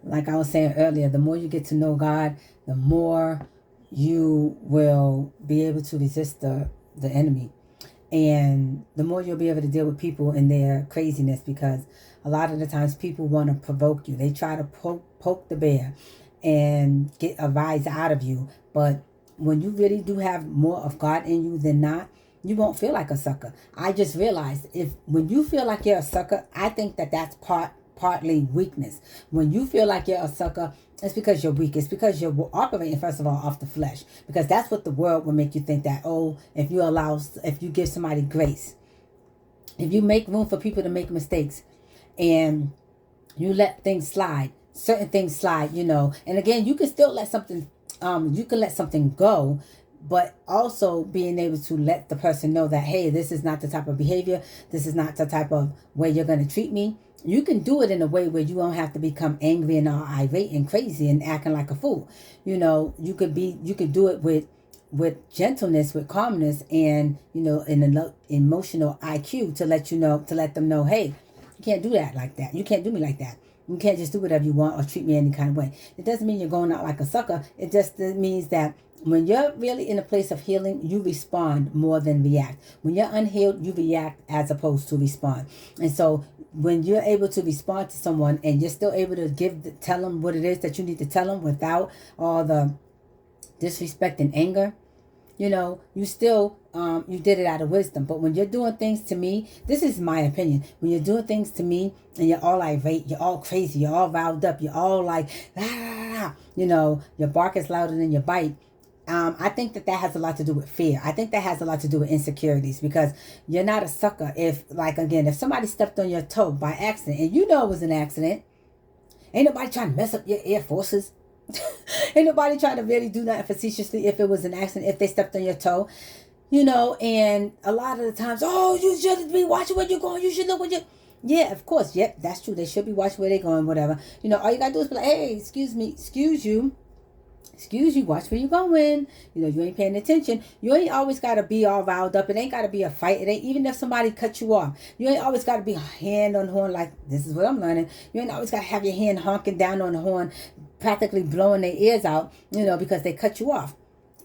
like I was saying earlier, the more you get to know God, the more you will be able to resist the enemy. And the more you'll be able to deal with people and their craziness, because a lot of the times people want to provoke you. They try to poke the bear and get a rise out of you. But when you really do have more of God in you than not, you won't feel like a sucker. I just realized, if when you feel like you're a sucker, I think that that's partly weakness. When you feel like you're a sucker, it's because you're weak. It's because you're operating, first of all, off the flesh. Because that's what the world will make you think, that, oh, if you give somebody grace, if you make room for people to make mistakes, and you let things slide, certain things slide, and again, you can still let something, you can let something go, but also being able to let the person know that, hey, this is not the type of behavior, this is not the type of way you're going to treat me. You can do it in a way where you don't have to become angry and all irate and crazy and acting like a fool. You could do it with gentleness, with calmness, and an emotional IQ, to let them know, hey, you can't do that like that. You can't do me like that. You can't just do whatever you want or treat me any kind of way. It doesn't mean you're going out like a sucker. It just means that when you're really in a place of healing, you respond more than react. When you're unhealed, you react as opposed to respond. And so when you're able to respond to someone, and you're still able to tell them what it is that you need to tell them without all the disrespect and anger, you still you did it out of wisdom. But when you're doing things to me, this is my opinion, when you're doing things to me and you're all irate, you're all crazy, you're all riled up, you're all like, ah, your bark is louder than your bite. I think that has a lot to do with fear. I think that has a lot to do with insecurities, because you're not a sucker if, like, again, if somebody stepped on your toe by accident and it was an accident, ain't nobody trying to mess up your air forces. Ain't nobody trying to really do that facetiously if it was an accident, if they stepped on your toe. And a lot of the times, oh, you should be watching where you're going, you should look what you. Yeah, of course, yep, that's true. They should be watching where they're going, whatever. All you gotta do is be like, hey, excuse me, excuse you, watch where you going. You ain't paying attention. You ain't always got to be all riled up. It ain't got to be a fight. It ain't, even if somebody cut you off, you ain't always got to be hand on horn, like, this is what I'm learning. You ain't always got to have your hand honking down on the horn, practically blowing their ears out, because they cut you off.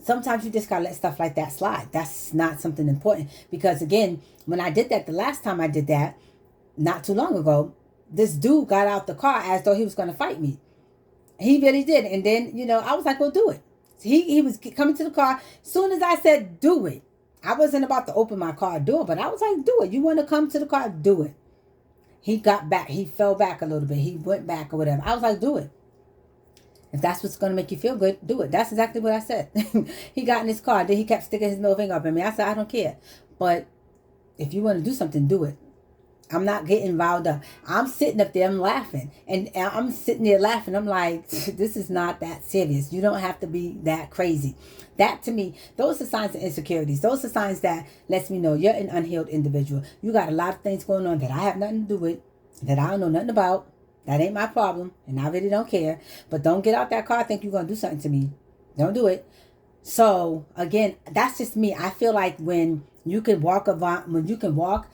Sometimes you just got to let stuff like that slide. That's not something important. Because again, when I did that, the last time I did that, not too long ago, this dude got out the car as though he was going to fight me. He really did. And then, I was like, well, do it. He was coming to the car. As soon as I said, do it, I wasn't about to open my car door, but I was like, do it. You want to come to the car? Do it. He got back. He fell back a little bit. He went back or whatever. I was like, do it. If that's what's going to make you feel good, do it. That's exactly what I said. He got in his car. Then he kept sticking his middle finger up at me. I said, I don't care. But if you want to do something, do it. I'm not getting riled up. I'm sitting up there, I'm laughing. And I'm sitting there laughing. I'm like, this is not that serious. You don't have to be that crazy. That, to me, those are signs of insecurities. Those are signs that lets me know you're an unhealed individual. You got a lot of things going on that I have nothing to do with, that I don't know nothing about. That ain't my problem. And I really don't care. But don't get out that car think you're going to do something to me. Don't do it. So, again, that's just me. I feel like when you can walk upright, when you can walk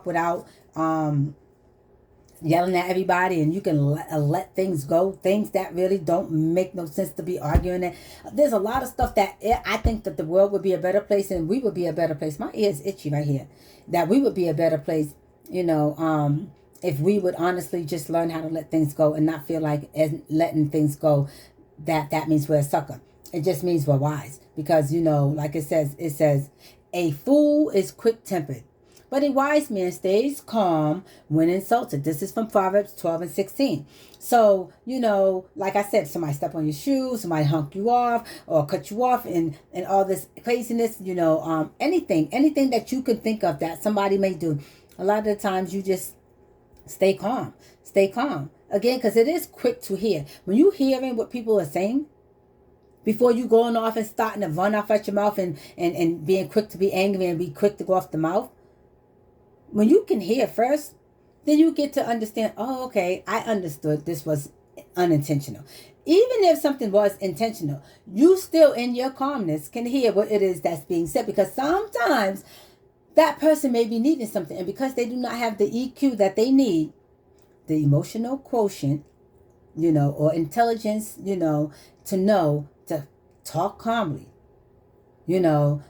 without yelling at everybody, and you can let things go, things that really don't make no sense to be arguing at. There's a lot of stuff that I think that the world would be a better place, and we would be a better place. My ear is itchy right here. That we would be a better place, if we would honestly just learn how to let things go and not feel like, as letting things go, that means we're a sucker. It just means we're wise. Because, like it says, a fool is quick-tempered, but a wise man stays calm when insulted. This is from Proverbs 12:16. So, like I said, somebody step on your shoes, somebody honk you off or cut you off, and all this craziness, anything that you can think of that somebody may do. A lot of the times you just stay calm. Stay calm. Again, because it is quick to hear. When you hearing what people are saying, before you going off and starting to run off at your mouth and being quick to be angry and be quick to go off the mouth, when you can hear first, then you get to understand, oh, okay, I understood this was unintentional. Even if something was intentional, you still in your calmness can hear what it is that's being said, because sometimes that person may be needing something, and because they do not have the EQ that they need, the emotional quotient, or intelligence, to know to talk calmly, to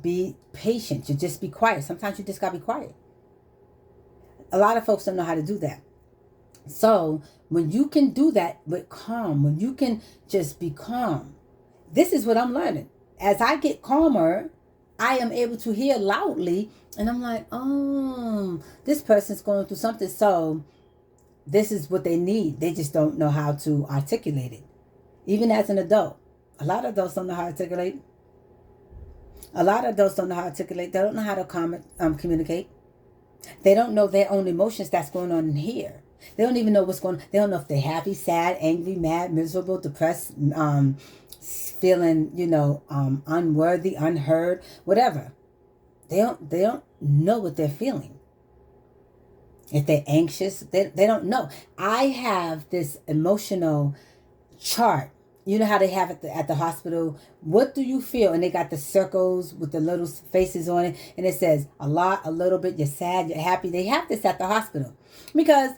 be patient, to just be quiet. Sometimes you just gotta be quiet. A lot of folks don't know how to do that. So when you can do that with calm, when you can just be calm, this is what I'm learning. As I get calmer, I am able to hear loudly, and I'm like, oh, this person's going through something. So this is what they need. They just don't know how to articulate it. Even as an adult, a lot of adults don't know how to articulate. A lot of adults don't know how to articulate. They don't know how to communicate. They don't know their own emotions that's going on in here. They don't even know what's going on. They don't know if they're happy, sad, angry, mad, miserable, depressed, feeling, unworthy, unheard, whatever. They don't know what they're feeling. If they're anxious, they don't know. I have this emotional chart. You know how they have it at the hospital? What do you feel? And they got the circles with the little faces on it. And it says a lot, a little bit, you're sad, you're happy. They have this at the hospital. Because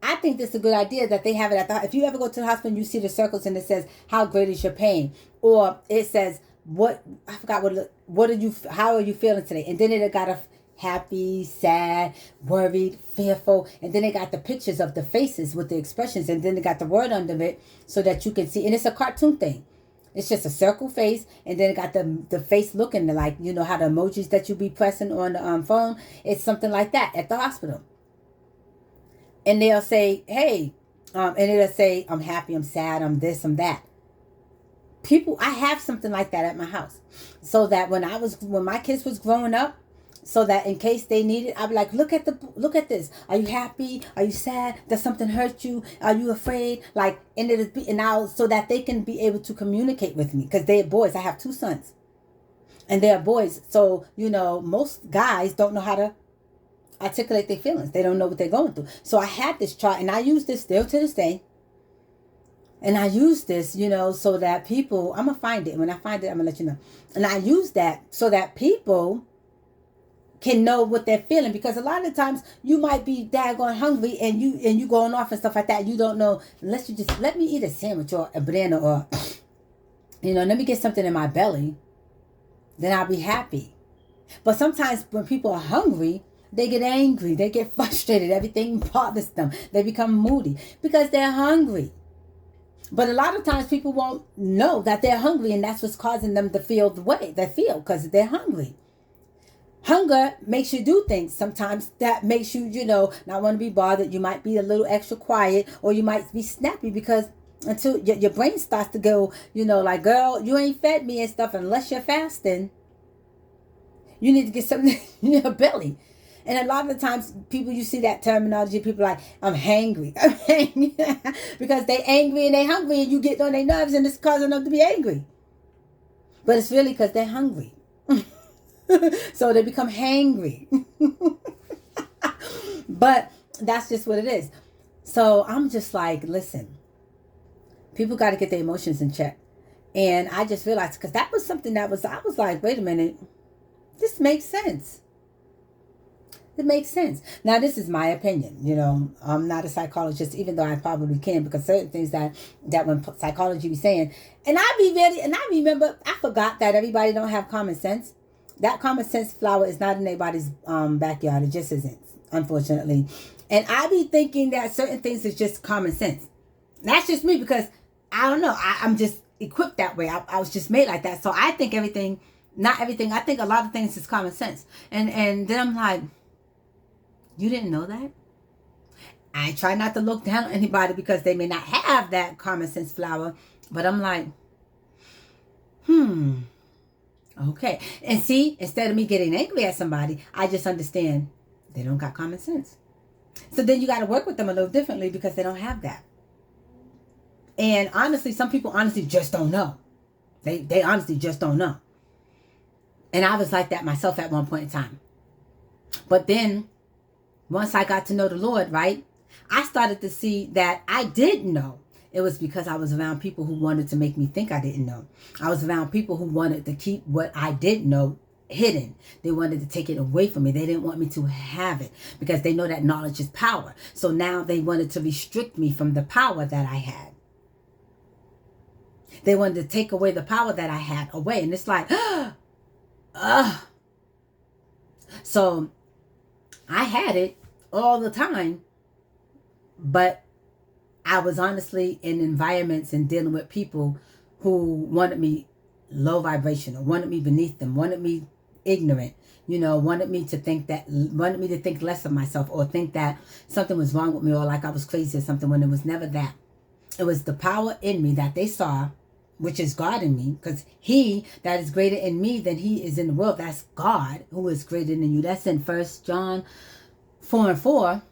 I think this is a good idea that they have it at the... If you ever go to the hospital and you see the circles and it says, how great is your pain? Or it says, how are you feeling today? And then it got a happy, sad, worried, fearful. And then they got the pictures of the faces with the expressions. And then they got the word under it so that you can see. And it's a cartoon thing. It's just a circle face. And then it got the face looking like, how the emojis that you be pressing on the phone. It's something like that at the hospital. And they'll say, hey, and it'll say, I'm happy, I'm sad, I'm this, I'm that. I have something like that at my house. So that when my kids was growing up, so that in case they need it, I'd be like, look at this. Are you happy? Are you sad? Does something hurt you? Are you afraid? Like, so that they can be able to communicate with me. Because they're boys. I have 2 sons. And they're boys. So, most guys don't know how to articulate their feelings. They don't know what they're going through. So I had this chart, and I use this still to this day. And I use this, so that people, I'm going to find it. When I find it, I'm going to let you know. And I use that so that people can know what they're feeling, because a lot of times you might be daggone hungry and you going off and stuff like that. You don't know, unless you just let me eat a sandwich or a banana or let me get something in my belly, then I'll be happy. But sometimes when people are hungry, they get angry, they get frustrated, everything bothers them, they become moody because they're hungry. But a lot of times people won't know that they're hungry, and that's what's causing them to feel the way they feel, because they're hungry. Hunger makes you do things. Sometimes that makes you, not want to be bothered. You might be a little extra quiet, or you might be snappy because until your brain starts to go, like, girl, you ain't fed me and stuff unless you're fasting. You need to get something in your belly. And a lot of the times people, you see that terminology, people are like, I'm hangry. I'm hangry. Because they angry and they hungry, and you get on their nerves and it's causing them to be angry. But it's really because they're hungry. So they become hangry. But that's just what it is. So I'm just like, listen, people got to get their emotions in check. And I just realized, because that was something I was like, wait a minute, this makes sense. It makes sense. Now, this is my opinion. I'm not a psychologist, even though I probably can, because certain things that when psychology be saying, and I remember, I forgot that everybody don't have common sense. That common sense flower is not in anybody's backyard. It just isn't, unfortunately. And I be thinking that certain things is just common sense. That's just me, because I don't know. I'm just equipped that way. I was just made like that. So I think not everything. I think a lot of things is common sense. And then I'm like, you didn't know that? I try not to look down on anybody because they may not have that common sense flower. But I'm like, okay. And see, instead of me getting angry at somebody, I just understand they don't got common sense. So then you got to work with them a little differently because they don't have that. And honestly, some people honestly just don't know. They honestly just don't know. And I was like that myself at one point in time. But then, once I got to know the Lord, right, I started to see that I did know. It was because I was around people who wanted to make me think I didn't know. I was around people who wanted to keep what I did know hidden. They wanted to take it away from me. They didn't want me to have it because they know that knowledge is power. So now they wanted to restrict me from the power that I had. They wanted to take away the power that I had away. And it's like, So I had it all the time, but I was honestly in environments and dealing with people who wanted me low vibrational, wanted me beneath them, wanted me ignorant, wanted me to think less of myself, or think that something was wrong with me, or like I was crazy or something, when it was never that. It was the power in me that they saw, which is God in me, because he that is greater in me than he is in the world, that's God who is greater than you. That's in 1 John 4:4.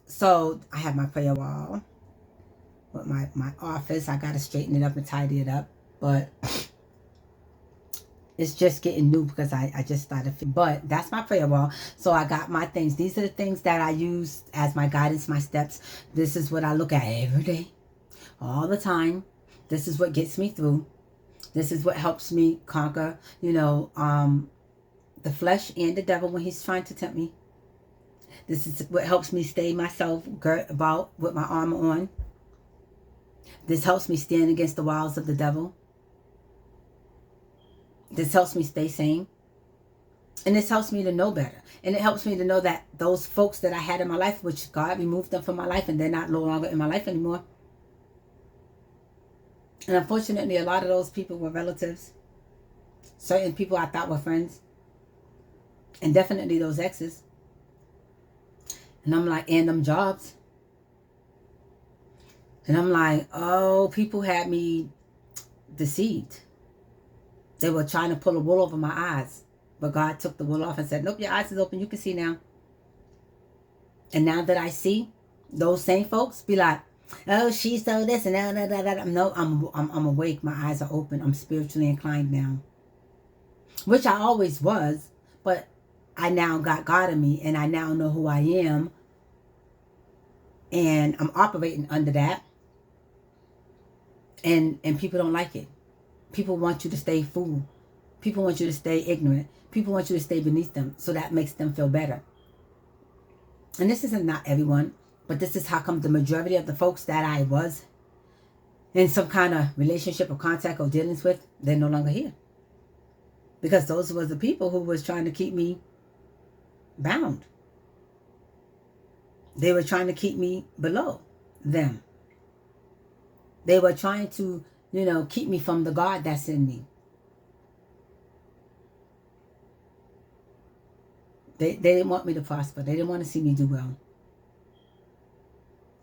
So I have my prayer wall with my office. I got to straighten it up and tidy it up, but it's just getting new because I just started. But that's my prayer wall. So I got my things. These are the things that I use as my guidance, my steps. This is what I look at every day, all the time. This is what gets me through. This is what helps me conquer, the flesh and the devil when he's trying to tempt me. This is what helps me stay myself girt about with my armor on. This helps me stand against the wiles of the devil. This helps me stay sane. And this helps me to know better. And it helps me to know that those folks that I had in my life, which God removed them from my life and they're not no longer in my life anymore. And unfortunately, a lot of those people were relatives. Certain people I thought were friends. And definitely those exes. And I'm like, and them jobs. And I'm like, oh, people had me deceived. They were trying to pull a wool over my eyes. But God took the wool off and said, nope, your eyes is open. You can see now. And now that I see, those same folks be like, oh, she's so this and that. No, I'm awake. My eyes are open. I'm spiritually inclined now. Which I always was. But I now got God in me. And I now know who I am. And I'm operating under that. And people don't like it. People want you to stay fool. People want you to stay ignorant. People want you to stay beneath them. So that makes them feel better. And this isn't not everyone. But this is how come the majority of the folks that I was in some kind of relationship or contact or dealings with, they're no longer here. Because those were the people who was trying to keep me bound. They were trying to keep me below them. They were trying to, keep me from the God that's in me. They didn't want me to prosper. They didn't want to see me do well.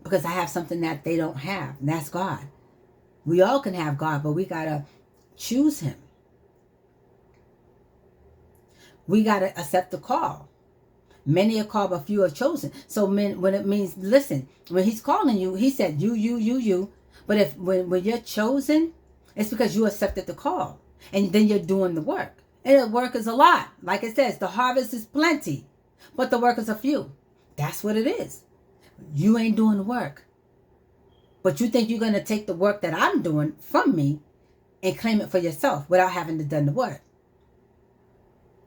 Because I have something that they don't have. And that's God. We all can have God, but we got to choose him. We got to accept the call. Many are called, but few are chosen. So when it means, listen, when he's calling you, he said you. But when you're chosen, it's because you accepted the call. And then you're doing the work. And the work is a lot. Like it says, the harvest is plenty, but the workers are few. That's what it is. You ain't doing the work. But you think you're going to take the work that I'm doing from me and claim it for yourself without having to do the work.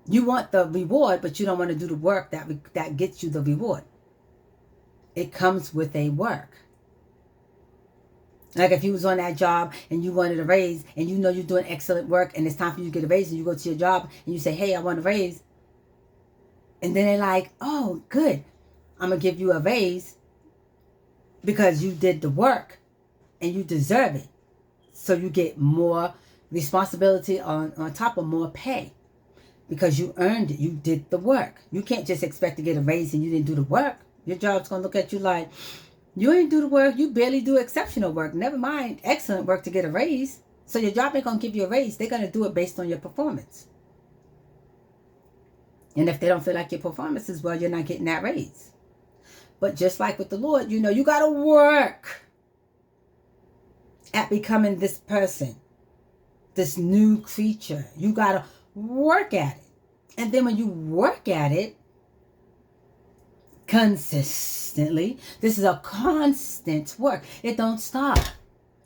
You want the reward, but you don't want to do the work that gets you the reward. It comes with a work. Like if you was on that job and you wanted a raise and you know you're doing excellent work and it's time for you to get a raise and you go to your job and you say, hey, I want a raise. And then they're like, oh, good. I'm going to give you a raise because you did the work and you deserve it. So you get more responsibility on top of more pay because you earned it. You did the work. You can't just expect to get a raise and you didn't do the work. Your job's going to look at you like, you ain't do the work. You barely do exceptional work. Never mind excellent work to get a raise. So your job ain't going to give you a raise. They're going to do it based on your performance. And if they don't feel like your performance is well, you're not getting that raise. But just like with the Lord, you got to work at becoming this person, this new creature. You got to work at it. And then when you work at it consistently, this is a constant work. It don't stop.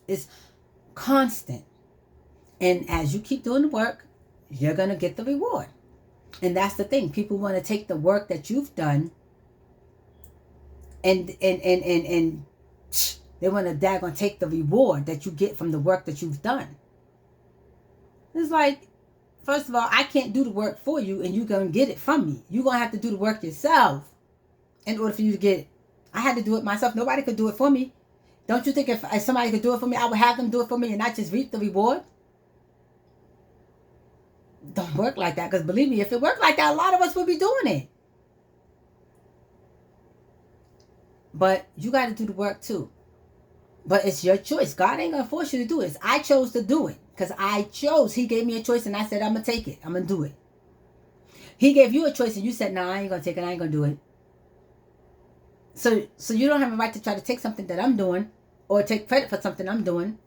It's constant. And as you keep doing the work, you're going to get the reward. And that's the thing. People want to take the work that you've done and they want to daggone take the reward that you get from the work that you've done. It's like, first of all, I can't do the work for you and you're going to get it from me. You're going to have to do the work yourself in order for you to get it. I had to do it myself. Nobody could do it for me. Don't you think if somebody could do it for me, I would have them do it for me and not just reap the reward? Don't work like that, because believe me, if it worked like that, a lot of us would be doing it. But you got to do the work too. But it's your choice. God ain't going to force you to do it. I chose to do it because I chose. He gave me a choice and I said, I'm going to take it. I'm going to do it. He gave you a choice and you said, no, I ain't going to take it. I ain't going to do it. So you don't have a right to try to take something that I'm doing or take credit for something I'm doing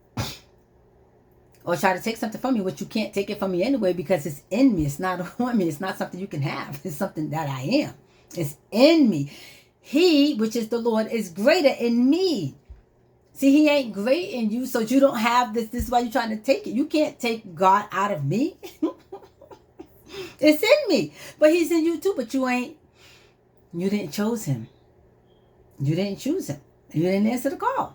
or try to take something from me, which you can't take it from me anyway because it's in me. It's not on me. It's not something you can have. It's something that I am. It's in me. He, which is the Lord, is greater in me. See, he ain't great in you, so you don't have this. This is why you're trying to take it. You can't take God out of me. It's in me. But he's in you too, but you didn't choose him. You didn't choose him. You didn't answer the call.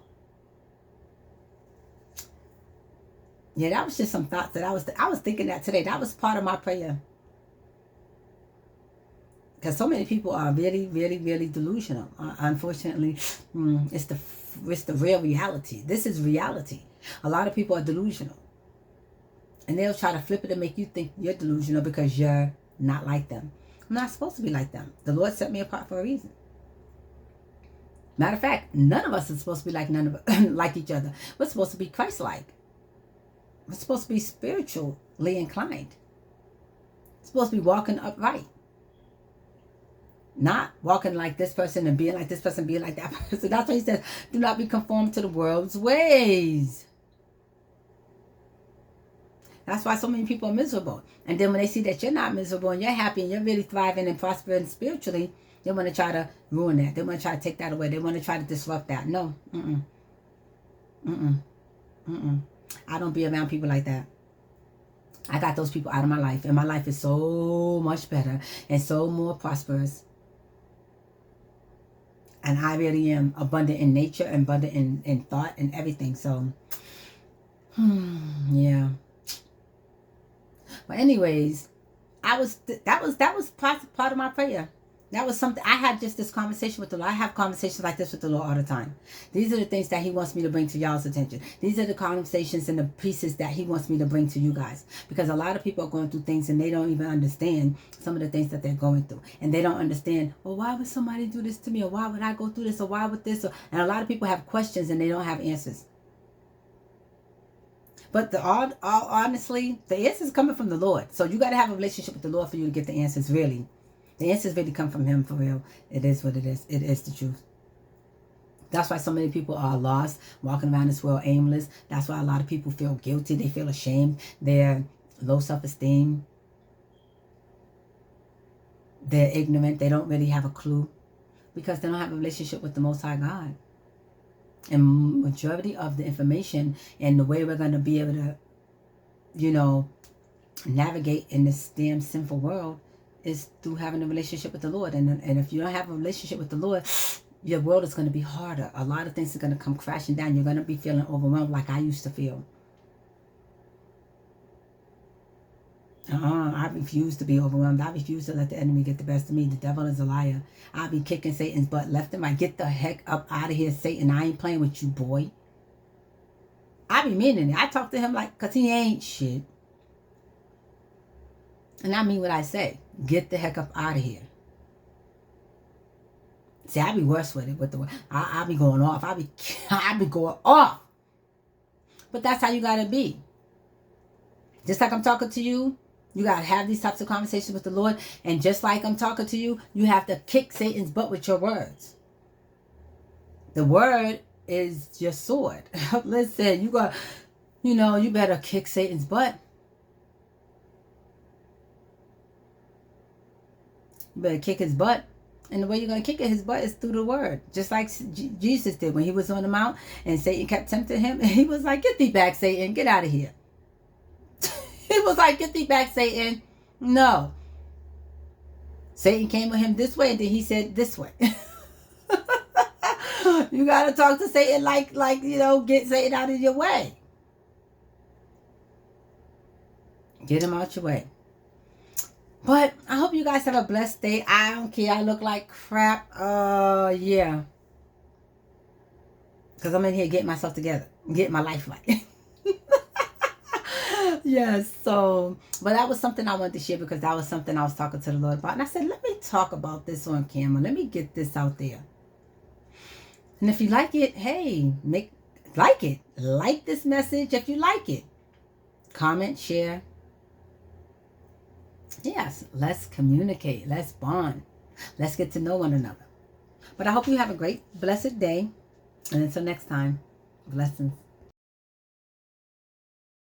Yeah, that was just some thoughts that I was thinking that today. That was part of my prayer. Because so many people are really, really, really delusional. Unfortunately, it's the real reality. This is reality. A lot of people are delusional. And they'll try to flip it and make you think you're delusional because you're not like them. I'm not supposed to be like them. The Lord set me apart for a reason. Matter of fact, none of us is supposed to be like each other. We're supposed to be Christ-like. We're supposed to be spiritually inclined. We're supposed to be walking upright. Not walking like this person and being like this person, being like that person. That's why he says, do not be conformed to the world's ways. That's why so many people are miserable. And then when they see that you're not miserable and you're happy and you're really thriving and prospering spiritually, they want to try to ruin that. They want to try to take that away. They want to try to disrupt that. No. I don't be around people like that. I got those people out of my life. And my life is so much better and so more prosperous. And I really am abundant in nature, abundant in thought and everything. So, yeah. But anyways, that was part of my prayer. That was something, I had just this conversation with the Lord. I have conversations like this with the Lord all the time. These are the things that he wants me to bring to y'all's attention. These are the conversations and the pieces that he wants me to bring to you guys. Because a lot of people are going through things and they don't even understand some of the things that they're going through. And they don't understand, well, why would somebody do this to me? Or why would I go through this? Or why would this? And a lot of people have questions and they don't have answers. But honestly, the answers coming from the Lord. So you got to have a relationship with the Lord for you to get the answers, really. The answers really come from him, for real. It is what it is. It is the truth. That's why so many people are lost, walking around this world aimless. That's why a lot of people feel guilty. They feel ashamed. They're low self-esteem. They're ignorant. They don't really have a clue because they don't have a relationship with the Most High God. And majority of the information and the way we're going to be able to, navigate in this damn sinful world is through having a relationship with the Lord. And if you don't have a relationship with the Lord, your world is going to be harder. A lot of things are going to come crashing down. You're going to be feeling overwhelmed like I used to feel. I refuse to be overwhelmed. I refuse to let the enemy get the best of me. The devil is a liar. I'll be kicking Satan's butt left and right. Get the heck up out of here, Satan. I ain't playing with you, boy. I be meaning it. I talk to him because he ain't shit. And I mean what I say. Get the heck up out of here. See, I be worse with it. I be going off. I be going off. But that's how you got to be. Just like I'm talking to you, you got to have these types of conversations with the Lord. And just like I'm talking to you, you have to kick Satan's butt with your words. The word is your sword. Listen, you better kick Satan's butt. You better kick his butt. And the way you're going to kick his butt is through the word. Just like Jesus did when he was on the mount and Satan kept tempting him. And he was like, get thee back, Satan. Get out of here. He was like, get thee back, Satan. No. Satan came with him this way, and then he said this way. You got to talk to Satan like, get Satan out of your way. Get him out your way. But I hope you guys have a blessed day. I don't care. I look like crap. Yeah. Because I'm in here getting myself together. Getting my life right. Yes, so, but that was something I wanted to share because that was something I was talking to the Lord about. And I said, let me talk about this on camera. Let me get this out there. And if you like it, hey, like it. Like this message if you like it. Comment, share. Yes, let's communicate. Let's bond. Let's get to know one another. But I hope you have a great, blessed day. And until next time, blessings.